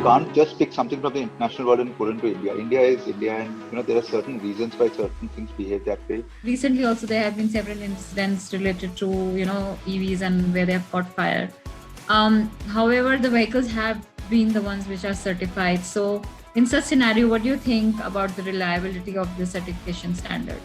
can't just pick something from the international world and put into India. India is India, and there are certain reasons why certain things behave that way. Recently, also there have been several incidents related to EVs and where they have caught fire. However, the vehicles have been the ones which are certified. So, in such scenario, what do you think about the reliability of the certification standard?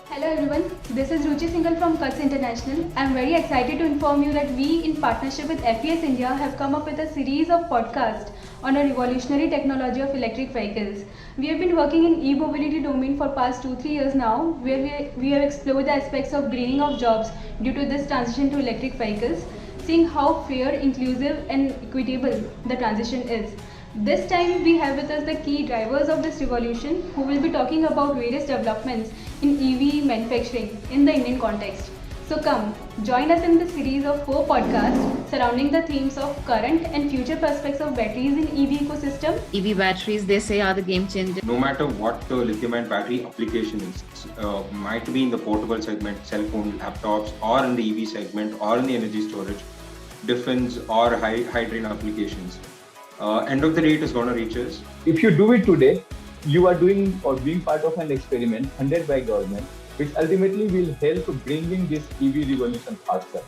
Hello everyone, this is Ruchi Singhal from Kutch International. I am very excited to inform you that we, in partnership with FES India, have come up with a series of podcasts on a revolutionary technology of electric vehicles. We have been working in e-mobility domain for past 2-3 years now, where we have explored the aspects of greening of jobs due to this transition to electric vehicles, seeing how fair, inclusive and equitable the transition is. This time we have with us the key drivers of this revolution who will be talking about various developments in EV manufacturing in the Indian context. So come, join us in the series of 4 podcasts surrounding the themes of current and future prospects of batteries in EV ecosystem. EV batteries, they say, are the game changer. No matter what the lithium-ion battery application is, might be in the portable segment, cell phone, laptops, or in the EV segment, or in the energy storage, defense, or hydrogen applications. End of the day, it is going to reach us. If you do it today, you are doing or being part of an experiment funded by government, which ultimately will help bring in this EV revolution faster.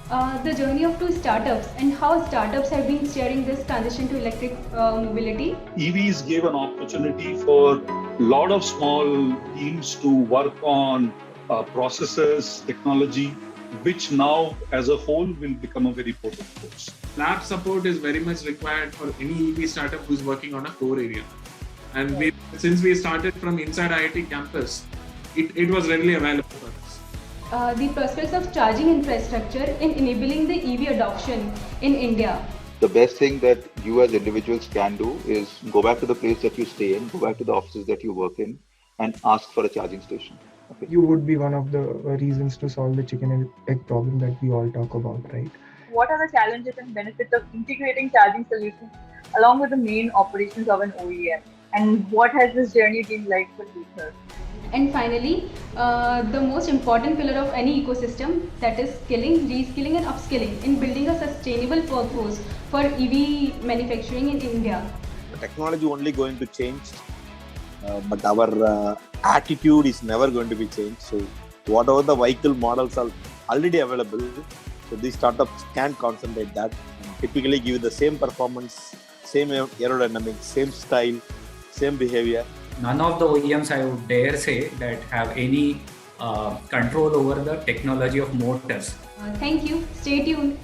The journey of 2 startups and how startups have been steering this transition to electric mobility. EVs gave an opportunity for a lot of small teams to work on processes, technology, which now as a whole will become a very potent force. Lab support is very much required for any EV startup who's working on a core area. And since we started from inside IIT campus, it was readily available for us. The prospects of charging infrastructure in enabling the EV adoption in India. The best thing that you as individuals can do is go back to the place that you stay in, go back to the offices that you work in, and ask for a charging station. Okay. You would be one of the reasons to solve the chicken and egg problem that we all talk about, right? What are the challenges and benefits of integrating charging solutions along with the main operations of an OEM? And what has this journey been like for you, sir? And finally, the most important pillar of any ecosystem, that is skilling, reskilling and upskilling in building a sustainable workforce for EV manufacturing in India. The technology only going to change, but our attitude is never going to be changed. So whatever the vehicle models are already available, so these startups can concentrate that and typically give the same performance, same aerodynamics, same style, same behavior. None of the OEMs, I would dare say, that have any control over the technology of motors. Thank you. Stay tuned.